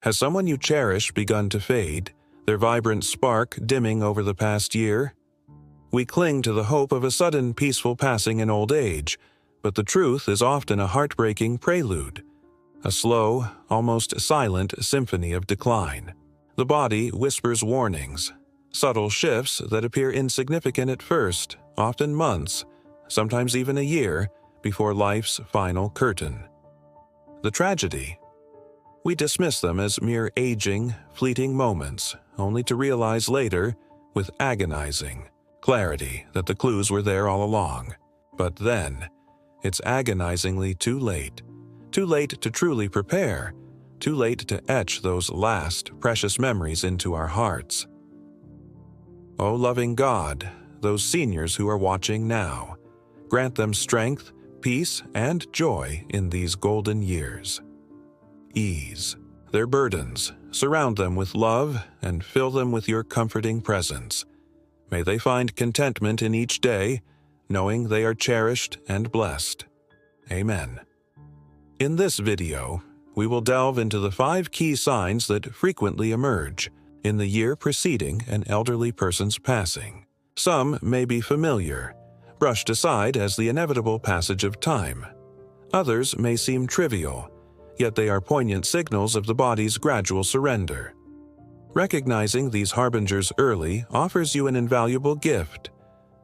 Has someone you cherish begun to fade, their vibrant spark dimming over the past year? We cling to the hope of a sudden peaceful passing in old age, but the truth is often a heartbreaking prelude, a slow, almost silent symphony of decline. The body whispers warnings, subtle shifts that appear insignificant at first, often months, sometimes even a year, before life's final curtain. The tragedy? We dismiss them as mere aging, fleeting moments, only to realize later, with agonizing clarity, that the clues were there all along. But then, it's agonizingly too late. Too late to truly prepare, too late to etch those last, precious memories into our hearts. O loving God, those seniors who are watching now, grant them strength, peace, and joy in these golden years. Ease their burdens, surround them with love, and fill them with your comforting presence. May they find contentment in each day, knowing they are cherished and blessed. Amen. In this video, we will delve into the 5 key signs that frequently emerge in the year preceding an elderly person's passing. Some may be familiar, brushed aside as the inevitable passage of time. Others may seem trivial, yet they are poignant signals of the body's gradual surrender. Recognizing these harbingers early offers you an invaluable gift,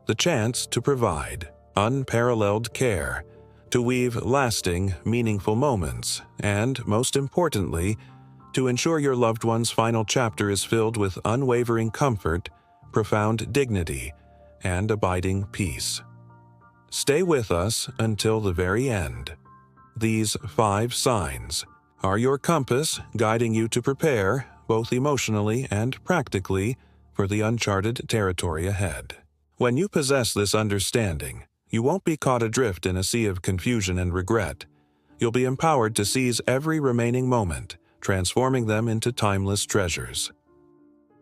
the chance to provide unparalleled care, to weave lasting, meaningful moments, and, most importantly, to ensure your loved one's final chapter is filled with unwavering comfort, profound dignity, and abiding peace. Stay with us until the very end. These 5 signs are your compass guiding you to prepare, both emotionally and practically, for the uncharted territory ahead. When you possess this understanding, you won't be caught adrift in a sea of confusion and regret. You'll be empowered to seize every remaining moment, transforming them into timeless treasures.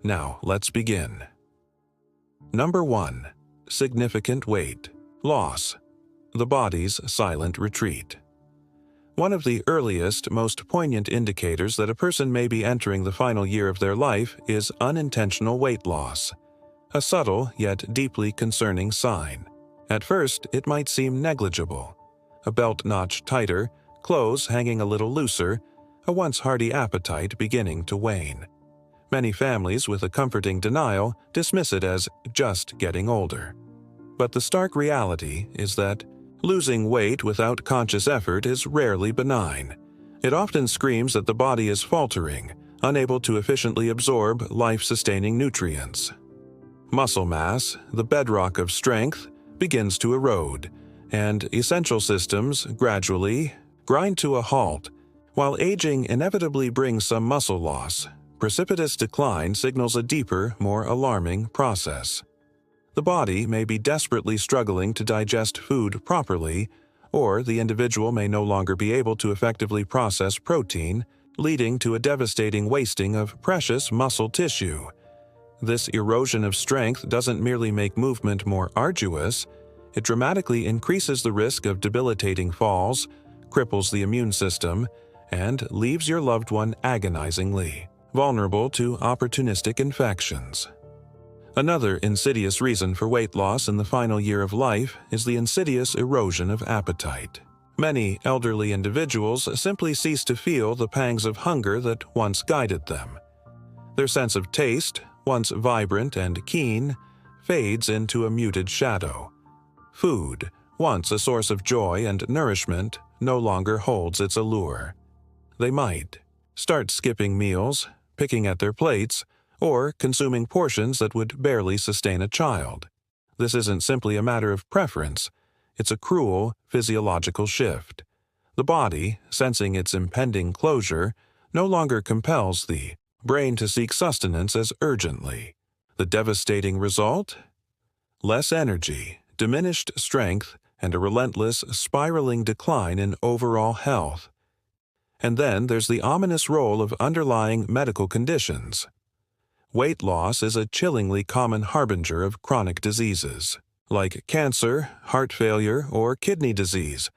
Now, let's begin. Number 1. Significant weight loss. The body's silent retreat. One of the earliest, most poignant indicators that a person may be entering the final year of their life is unintentional weight loss. A subtle yet deeply concerning sign. At first, it might seem negligible. A belt notch tighter, clothes hanging a little looser, a once hearty appetite beginning to wane. Many families with a comforting denial dismiss it as just getting older. But the stark reality is that losing weight without conscious effort is rarely benign. It often screams that the body is faltering, unable to efficiently absorb life-sustaining nutrients. Muscle mass, the bedrock of strength, begins to erode, and essential systems gradually grind to a halt. While aging inevitably brings some muscle loss, precipitous decline signals a deeper, more alarming process. The body may be desperately struggling to digest food properly, or the individual may no longer be able to effectively process protein, leading to a devastating wasting of precious muscle tissue. This erosion of strength doesn't merely make movement more arduous, it dramatically increases the risk of debilitating falls, cripples the immune system, and leaves your loved one agonizingly vulnerable to opportunistic infections. Another insidious reason for weight loss in the final year of life is the insidious erosion of appetite. Many elderly individuals simply cease to feel the pangs of hunger that once guided them. Their sense of taste, once vibrant and keen, fades into a muted shadow. Food, once a source of joy and nourishment, no longer holds its allure. They might start skipping meals, picking at their plates, or consuming portions that would barely sustain a child. This isn't simply a matter of preference, it's a cruel physiological shift. The body, sensing its impending closure, no longer compels the brain to seek sustenance as urgently. The devastating result? Less energy, diminished strength, and a relentless, spiraling decline in overall health. And then there's the ominous role of underlying medical conditions. Weight loss is a chillingly common harbinger of chronic diseases, like cancer, heart failure, or kidney disease,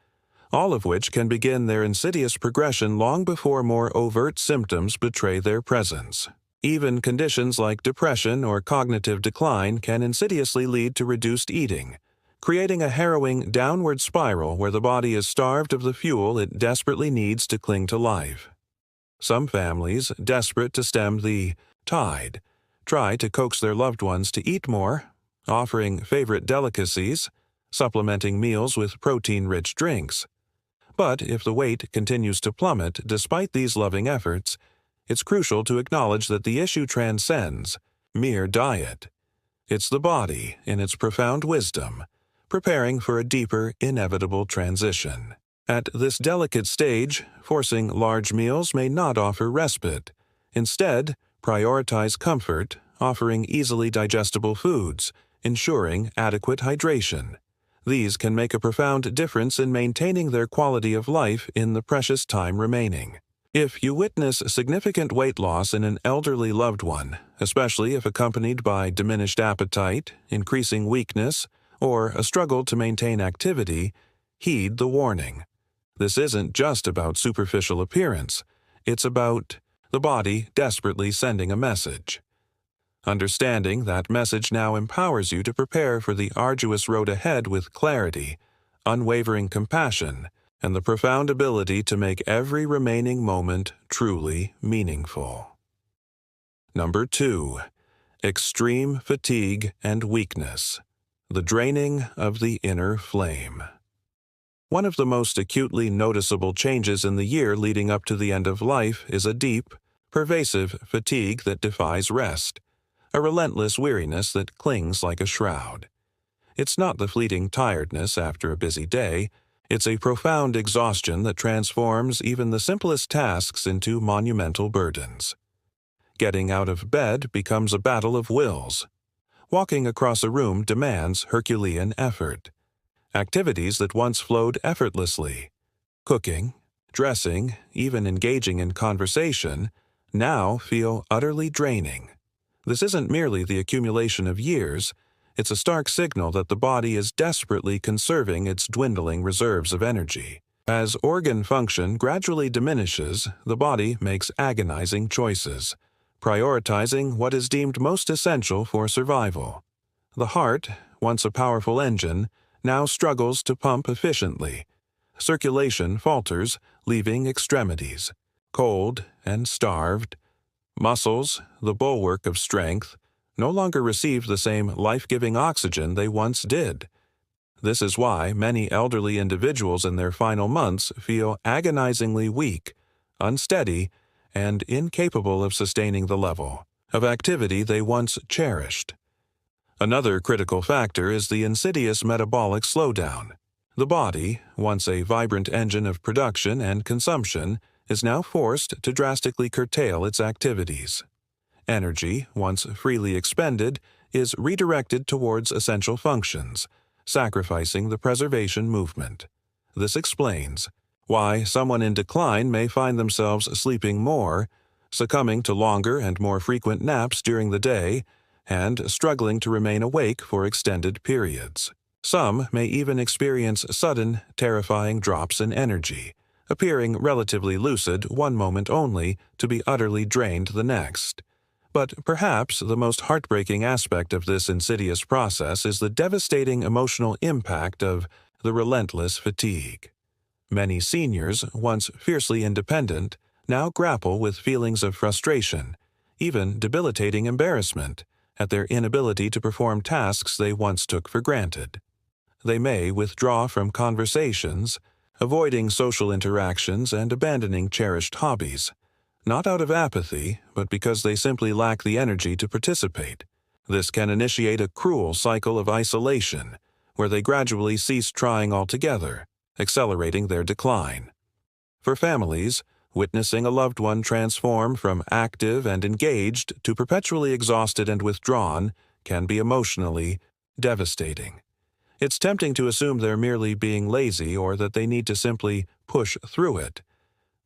all of which can begin their insidious progression long before more overt symptoms betray their presence. Even conditions like depression or cognitive decline can insidiously lead to reduced eating, creating a harrowing downward spiral where the body is starved of the fuel it desperately needs to cling to life. Some families, desperate to stem the tide, try to coax their loved ones to eat more, offering favorite delicacies, supplementing meals with protein-rich drinks. But if the weight continues to plummet despite these loving efforts, it's crucial to acknowledge that the issue transcends mere diet. It's the body, in its profound wisdom, preparing for a deeper, inevitable transition. At this delicate stage, forcing large meals may not offer respite. Instead, prioritize comfort, offering easily digestible foods, ensuring adequate hydration. These can make a profound difference in maintaining their quality of life in the precious time remaining. If you witness significant weight loss in an elderly loved one, especially if accompanied by diminished appetite, increasing weakness, or a struggle to maintain activity, heed the warning. This isn't just about superficial appearance. It's about the body desperately sending a message. Understanding that message now empowers you to prepare for the arduous road ahead with clarity, unwavering compassion, and the profound ability to make every remaining moment truly meaningful. Number 2. Extreme fatigue and weakness. The draining of the inner flame. One of the most acutely noticeable changes in the year leading up to the end of life is a deep, pervasive fatigue that defies rest, a relentless weariness that clings like a shroud. It's not the fleeting tiredness after a busy day, it's a profound exhaustion that transforms even the simplest tasks into monumental burdens. Getting out of bed becomes a battle of wills. Walking across a room demands Herculean effort. Activities that once flowed effortlessly, cooking, dressing, even engaging in conversation, now feel utterly draining. This isn't merely the accumulation of years, it's a stark signal that the body is desperately conserving its dwindling reserves of energy. As organ function gradually diminishes, the body makes agonizing choices, prioritizing what is deemed most essential for survival. The heart, once a powerful engine, now struggles to pump efficiently. Circulation falters, leaving extremities cold and starved. Muscles, the bulwark of strength, no longer receive the same life-giving oxygen they once did. This is why many elderly individuals in their final months feel agonizingly weak, unsteady, and incapable of sustaining the level of activity they once cherished. Another critical factor is the insidious metabolic slowdown. The body, once a vibrant engine of production and consumption, is now forced to drastically curtail its activities. Energy, once freely expended, is redirected towards essential functions, sacrificing the preservation movement. This explains why someone in decline may find themselves sleeping more, succumbing to longer and more frequent naps during the day, and struggling to remain awake for extended periods. Some may even experience sudden, terrifying drops in energy, appearing relatively lucid one moment only to be utterly drained the next. But perhaps the most heartbreaking aspect of this insidious process is the devastating emotional impact of the relentless fatigue. Many seniors, once fiercely independent, now grapple with feelings of frustration, even debilitating embarrassment, at their inability to perform tasks they once took for granted. They may withdraw from conversations, avoiding social interactions and abandoning cherished hobbies, not out of apathy, but because they simply lack the energy to participate. This can initiate a cruel cycle of isolation, where they gradually cease trying altogether, accelerating their decline. For families, witnessing a loved one transform from active and engaged to perpetually exhausted and withdrawn can be emotionally devastating. It's tempting to assume they're merely being lazy or that they need to simply push through it.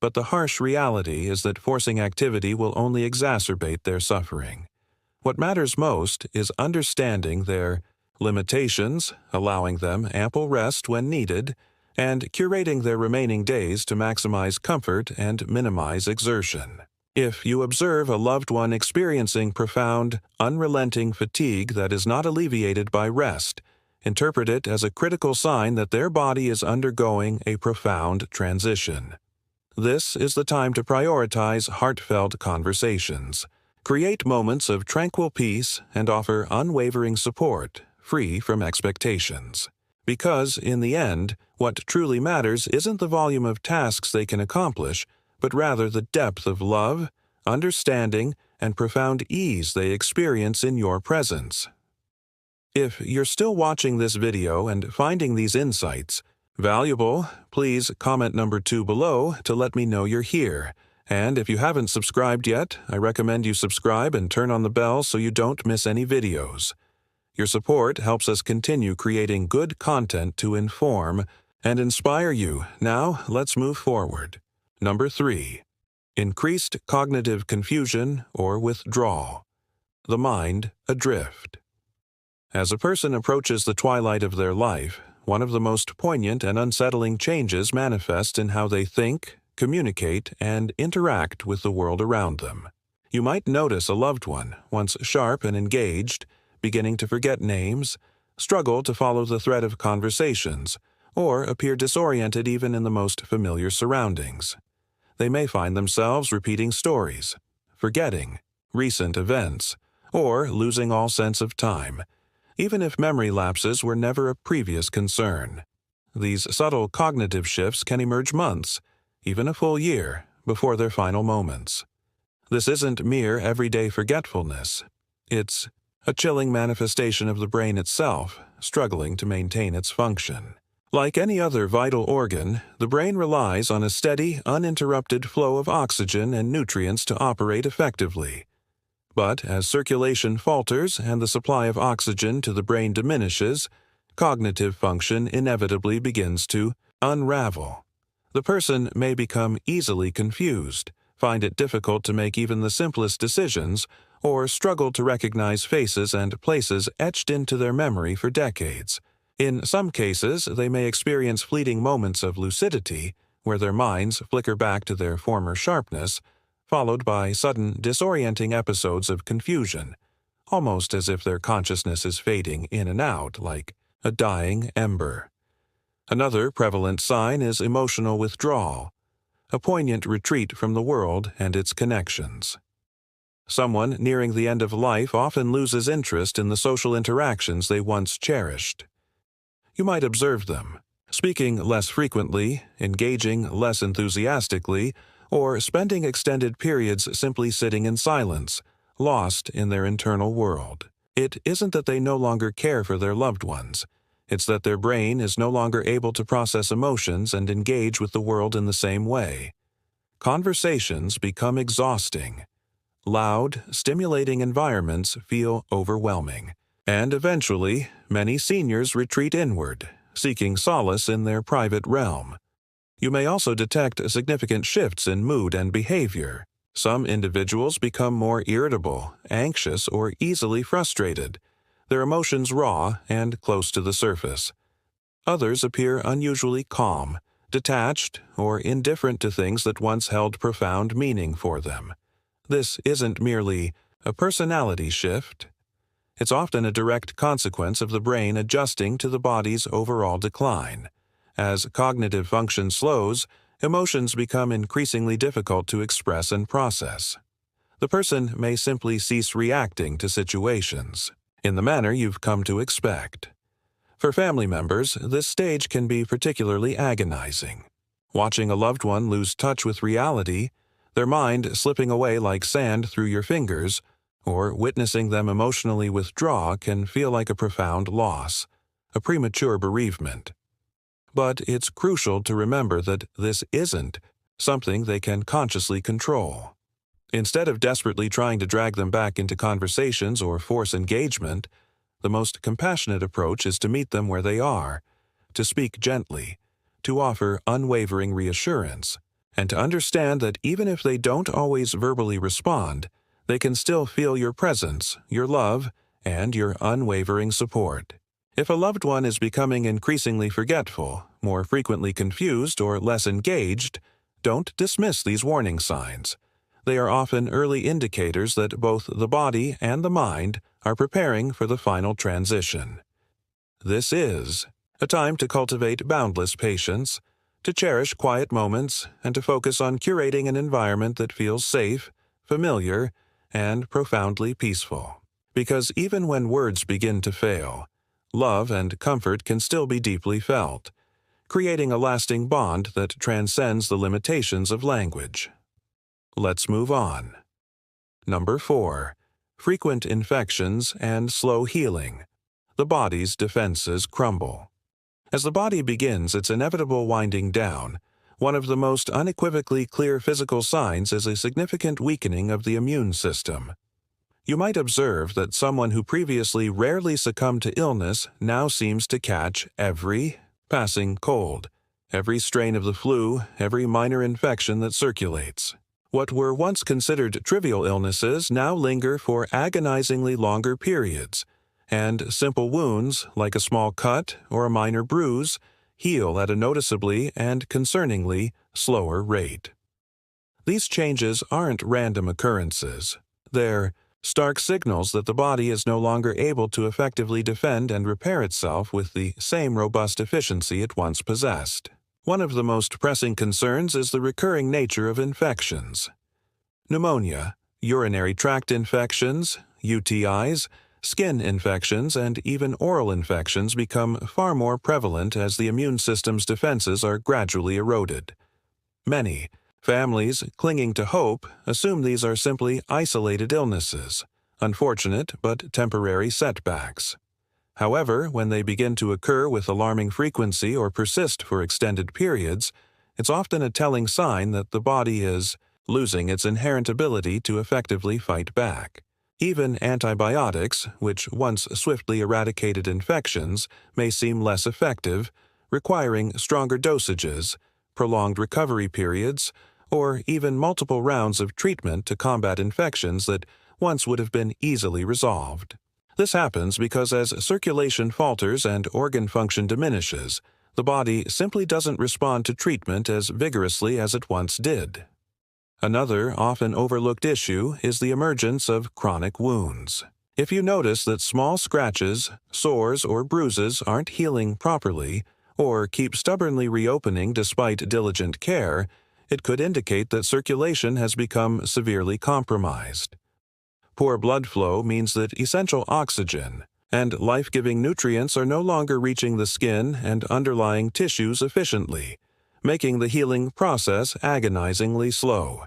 But the harsh reality is that forcing activity will only exacerbate their suffering. What matters most is understanding their limitations, allowing them ample rest when needed, and curating their remaining days to maximize comfort and minimize exertion. If you observe a loved one experiencing profound, unrelenting fatigue that is not alleviated by rest, interpret it as a critical sign that their body is undergoing a profound transition. This is the time to prioritize heartfelt conversations. Create moments of tranquil peace and offer unwavering support, free from expectations. Because, in the end, what truly matters isn't the volume of tasks they can accomplish, but rather the depth of love, understanding, and profound ease they experience in your presence. If you're still watching this video and finding these insights valuable, please comment number 2 below to let me know you're here. And if you haven't subscribed yet, I recommend you subscribe and turn on the bell so you don't miss any videos. Your support helps us continue creating good content to inform and inspire you. Now, let's move forward. Number 3. Increased cognitive confusion or withdrawal. The mind adrift. As a person approaches the twilight of their life, one of the most poignant and unsettling changes manifests in how they think, communicate, and interact with the world around them. You might notice a loved one, once sharp and engaged, beginning to forget names, struggle to follow the thread of conversations, or appear disoriented even in the most familiar surroundings. They may find themselves repeating stories, forgetting recent events, or losing all sense of time, even if memory lapses were never a previous concern. These subtle cognitive shifts can emerge months, even a full year, before their final moments. This isn't mere everyday forgetfulness. It's a chilling manifestation of the brain itself, struggling to maintain its function. Like any other vital organ, the brain relies on a steady, uninterrupted flow of oxygen and nutrients to operate effectively. But as circulation falters and the supply of oxygen to the brain diminishes, cognitive function inevitably begins to unravel. The person may become easily confused, find it difficult to make even the simplest decisions, or struggle to recognize faces and places etched into their memory for decades. In some cases, they may experience fleeting moments of lucidity, where their minds flicker back to their former sharpness, followed by sudden disorienting episodes of confusion, almost as if their consciousness is fading in and out like a dying ember. Another prevalent sign is emotional withdrawal, a poignant retreat from the world and its connections. Someone nearing the end of life often loses interest in the social interactions they once cherished. You might observe them, speaking less frequently, engaging less enthusiastically, or spending extended periods simply sitting in silence, lost in their internal world. It isn't that they no longer care for their loved ones. It's that their brain is no longer able to process emotions and engage with the world in the same way. Conversations become exhausting. Loud, stimulating environments feel overwhelming. And eventually, many seniors retreat inward, seeking solace in their private realm. You may also detect significant shifts in mood and behavior. Some individuals become more irritable, anxious, or easily frustrated, their emotions raw and close to the surface. Others appear unusually calm, detached, or indifferent to things that once held profound meaning for them. This isn't merely a personality shift. It's often a direct consequence of the brain adjusting to the body's overall decline. As cognitive function slows, emotions become increasingly difficult to express and process. The person may simply cease reacting to situations in the manner you've come to expect. For family members, this stage can be particularly agonizing. Watching a loved one lose touch with reality, their mind slipping away like sand through your fingers, or witnessing them emotionally withdraw can feel like a profound loss, a premature bereavement. But it's crucial to remember that this isn't something they can consciously control. Instead of desperately trying to drag them back into conversations or force engagement, the most compassionate approach is to meet them where they are, to speak gently, to offer unwavering reassurance, and to understand that even if they don't always verbally respond, they can still feel your presence, your love, and your unwavering support. If a loved one is becoming increasingly forgetful, more frequently confused, or less engaged, don't dismiss these warning signs. They are often early indicators that both the body and the mind are preparing for the final transition. This is a time to cultivate boundless patience, to cherish quiet moments, and to focus on curating an environment that feels safe, familiar, and profoundly peaceful. Because even when words begin to fail, love and comfort can still be deeply felt, creating a lasting bond that transcends the limitations of language. Let's move on. Number 4. Frequent infections and slow healing. The body's defenses crumble. As the body begins its inevitable winding down, one of the most unequivocally clear physical signs is a significant weakening of the immune system. You might observe that someone who previously rarely succumbed to illness now seems to catch every passing cold, every strain of the flu, every minor infection that circulates. What were once considered trivial illnesses now linger for agonizingly longer periods, and simple wounds, like a small cut or a minor bruise, heal at a noticeably and concerningly slower rate. These changes aren't random occurrences. They're stark signals that the body is no longer able to effectively defend and repair itself with the same robust efficiency it once possessed. One of the most pressing concerns is the recurring nature of infections. Pneumonia, urinary tract infections, UTIs, skin infections, and even oral infections become far more prevalent as the immune system's defenses are gradually eroded. Many families, clinging to hope, assume these are simply isolated illnesses, unfortunate but temporary setbacks. However, when they begin to occur with alarming frequency or persist for extended periods, it's often a telling sign that the body is losing its inherent ability to effectively fight back. Even antibiotics, which once swiftly eradicated infections, may seem less effective, requiring stronger dosages, prolonged recovery periods, or even multiple rounds of treatment to combat infections that once would have been easily resolved. This happens because as circulation falters and organ function diminishes, the body simply doesn't respond to treatment as vigorously as it once did. Another often overlooked issue is the emergence of chronic wounds. If you notice that small scratches, sores, or bruises aren't healing properly, or keep stubbornly reopening despite diligent care, it could indicate that circulation has become severely compromised. Poor blood flow means that essential oxygen and life-giving nutrients are no longer reaching the skin and underlying tissues efficiently, making the healing process agonizingly slow.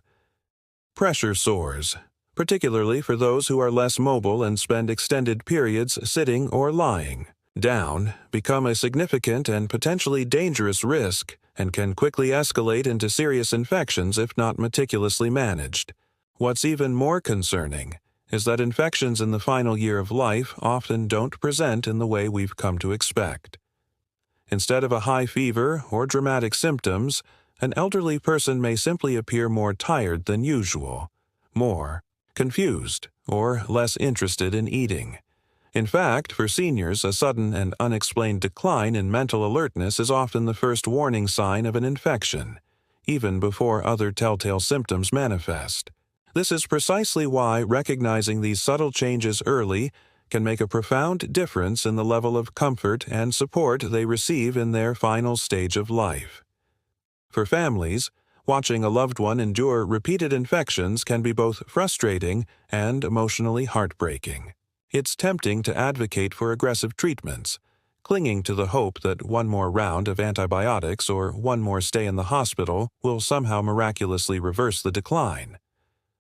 Pressure sores, particularly for those who are less mobile and spend extended periods sitting or lying down, become a significant and potentially dangerous risk and can quickly escalate into serious infections if not meticulously managed. What's even more concerning is that infections in the final year of life often don't present in the way we've come to expect. Instead of a high fever or dramatic symptoms, an elderly person may simply appear more tired than usual, more confused, or less interested in eating. In fact, for seniors, a sudden and unexplained decline in mental alertness is often the first warning sign of an infection, even before other telltale symptoms manifest. This is precisely why recognizing these subtle changes early can make a profound difference in the level of comfort and support they receive in their final stage of life. For families, watching a loved one endure repeated infections can be both frustrating and emotionally heartbreaking. It's tempting to advocate for aggressive treatments, clinging to the hope that one more round of antibiotics or one more stay in the hospital will somehow miraculously reverse the decline.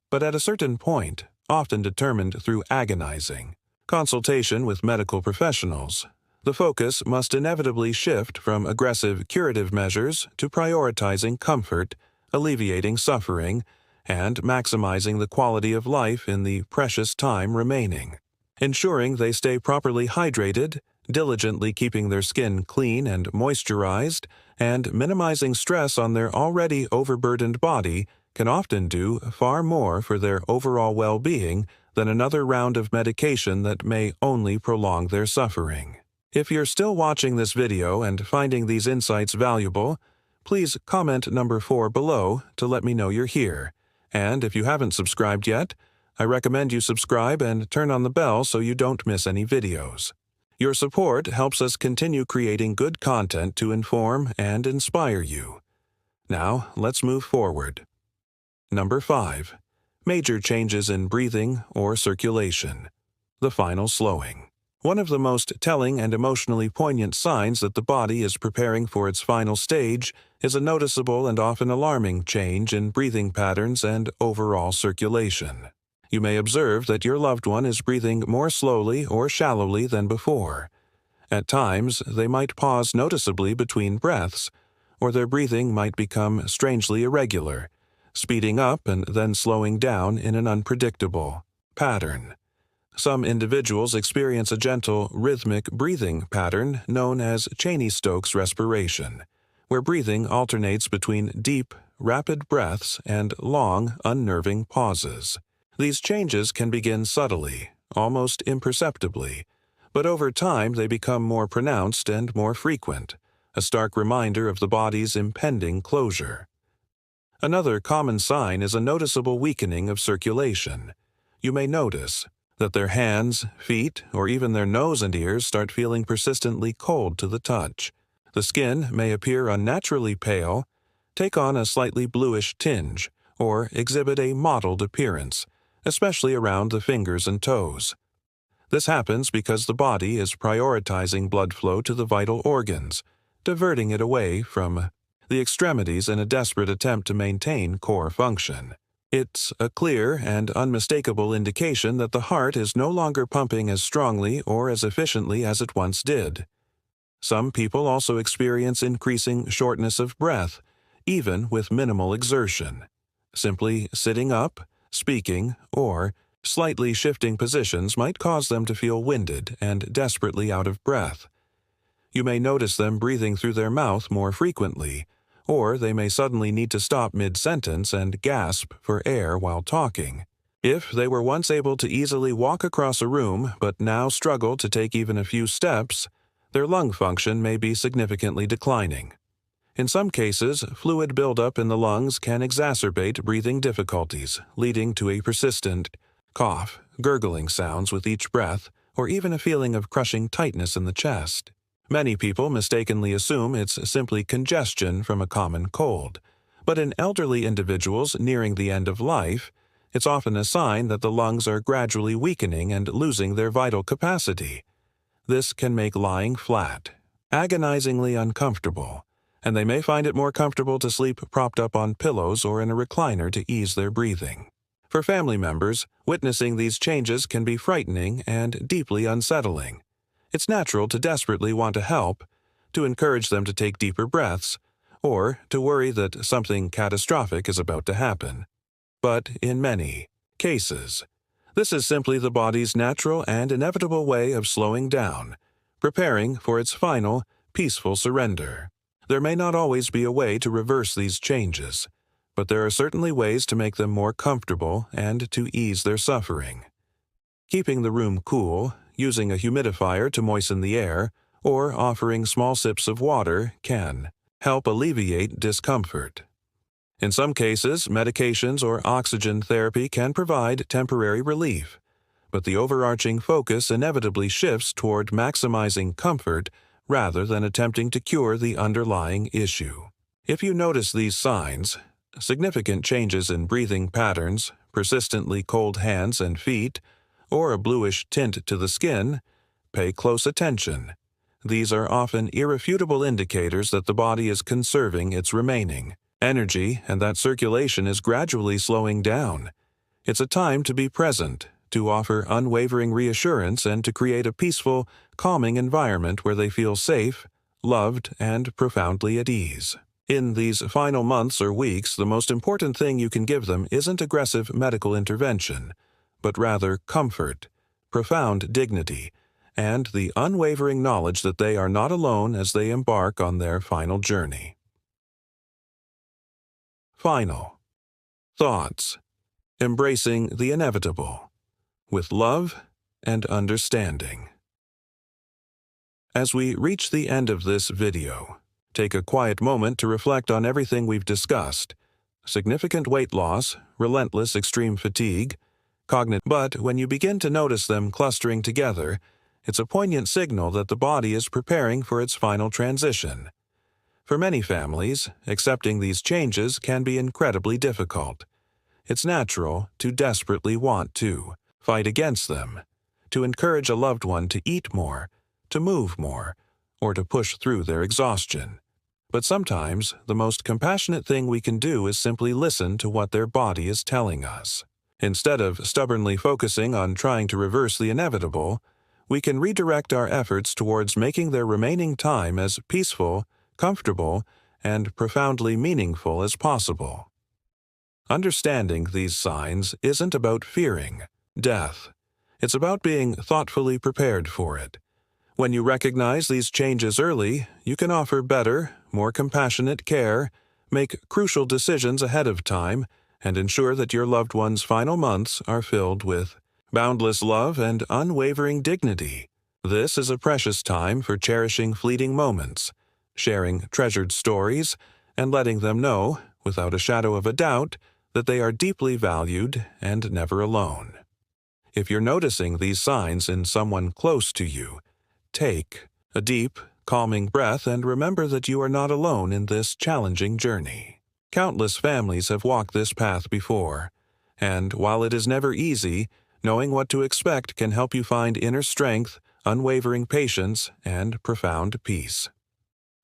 But at a certain point, often determined through agonizing consultation with medical professionals, the focus must inevitably shift from aggressive curative measures to prioritizing comfort, alleviating suffering, and maximizing the quality of life in the precious time remaining. Ensuring they stay properly hydrated, diligently keeping their skin clean and moisturized, and minimizing stress on their already overburdened body can often do far more for their overall well-being than another round of medication that may only prolong their suffering. If you're still watching this video and finding these insights valuable, please comment number 4 below to let me know you're here. And if you haven't subscribed yet, I recommend you subscribe and turn on the bell so you don't miss any videos. Your support helps us continue creating good content to inform and inspire you. Now, let's move forward. Number 5. Major changes in breathing or circulation. The final slowing. One of the most telling and emotionally poignant signs that the body is preparing for its final stage is a noticeable and often alarming change in breathing patterns and overall circulation. You may observe that your loved one is breathing more slowly or shallowly than before. At times, they might pause noticeably between breaths, or their breathing might become strangely irregular, speeding up and then slowing down in an unpredictable pattern. Some individuals experience a gentle, rhythmic breathing pattern known as Cheney-Stokes respiration, where breathing alternates between deep, rapid breaths and long, unnerving pauses. These changes can begin subtly, almost imperceptibly, but over time they become more pronounced and more frequent, a stark reminder of the body's impending closure. Another common sign is a noticeable weakening of circulation. You may notice that their hands, feet, or even their nose and ears start feeling persistently cold to the touch. The skin may appear unnaturally pale, take on a slightly bluish tinge, or exhibit a mottled appearance, especially around the fingers and toes. This happens because the body is prioritizing blood flow to the vital organs, diverting it away from the extremities in a desperate attempt to maintain core function. It's a clear and unmistakable indication that the heart is no longer pumping as strongly or as efficiently as it once did. Some people also experience increasing shortness of breath, even with minimal exertion. Simply sitting up, speaking, or slightly shifting positions might cause them to feel winded and desperately out of breath. You may notice them breathing through their mouth more frequently, or they may suddenly need to stop mid-sentence and gasp for air while talking. If they were once able to easily walk across a room but now struggle to take even a few steps, their lung function may be significantly declining. In some cases, fluid buildup in the lungs can exacerbate breathing difficulties, leading to a persistent cough, gurgling sounds with each breath, or even a feeling of crushing tightness in the chest. Many people mistakenly assume it's simply congestion from a common cold, but in elderly individuals nearing the end of life, it's often a sign that the lungs are gradually weakening and losing their vital capacity. This can make lying flat agonizingly uncomfortable, and they may find it more comfortable to sleep propped up on pillows or in a recliner to ease their breathing. For family members, witnessing these changes can be frightening and deeply unsettling. It's natural to desperately want to help, to encourage them to take deeper breaths, or to worry that something catastrophic is about to happen. But in many cases, this is simply the body's natural and inevitable way of slowing down, preparing for its final, peaceful surrender. There may not always be a way to reverse these changes, but there are certainly ways to make them more comfortable and to ease their suffering. Keeping the room cool, using a humidifier to moisten the air, or offering small sips of water can help alleviate discomfort. In some cases, medications or oxygen therapy can provide temporary relief, but the overarching focus inevitably shifts toward maximizing comfort rather than attempting to cure the underlying issue. If you notice these signs, significant changes in breathing patterns, persistently cold hands and feet, or a bluish tint to the skin, pay close attention. These are often irrefutable indicators that the body is conserving its remaining energy and that circulation is gradually slowing down. It's a time to be present, to offer unwavering reassurance, and to create a peaceful, calming environment where they feel safe, loved, and profoundly at ease. In these final months or weeks, the most important thing you can give them isn't aggressive medical intervention, but rather comfort, profound dignity, and the unwavering knowledge that they are not alone as they embark on their final journey. Final thoughts. Embracing the inevitable with love and understanding. As we reach the end of this video, take a quiet moment to reflect on everything we've discussed. Significant weight loss, relentless extreme fatigue, but when you begin to notice them clustering together, it's a poignant signal that the body is preparing for its final transition. For many families, accepting these changes can be incredibly difficult. It's natural to desperately want to fight against them, to encourage a loved one to eat more, to move more, or to push through their exhaustion. But sometimes, the most compassionate thing we can do is simply listen to what their body is telling us. Instead of stubbornly focusing on trying to reverse the inevitable, we can redirect our efforts towards making their remaining time as peaceful, comfortable, and profoundly meaningful as possible. Understanding these signs isn't about fearing death. It's about being thoughtfully prepared for it. When you recognize these changes early, you can offer better, more compassionate care, make crucial decisions ahead of time, and ensure that your loved one's final months are filled with boundless love and unwavering dignity. This is a precious time for cherishing fleeting moments, sharing treasured stories, and letting them know, without a shadow of a doubt, that they are deeply valued and never alone. If you're noticing these signs in someone close to you, take a deep, calming breath and remember that you are not alone in this challenging journey. Countless families have walked this path before, and while it is never easy, knowing what to expect can help you find inner strength, unwavering patience, and profound peace.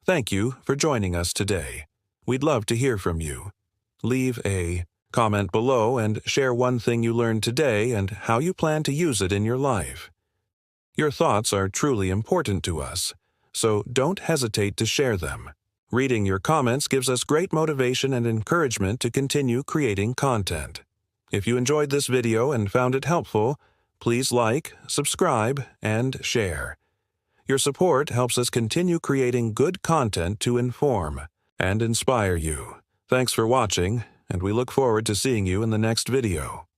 Thank you for joining us today. We'd love to hear from you. Leave a comment below and share one thing you learned today and how you plan to use it in your life. Your thoughts are truly important to us, so don't hesitate to share them. Reading your comments gives us great motivation and encouragement to continue creating content. If you enjoyed this video and found it helpful, please like, subscribe, and share. Your support helps us continue creating good content to inform and inspire you. Thanks for watching, and we look forward to seeing you in the next video.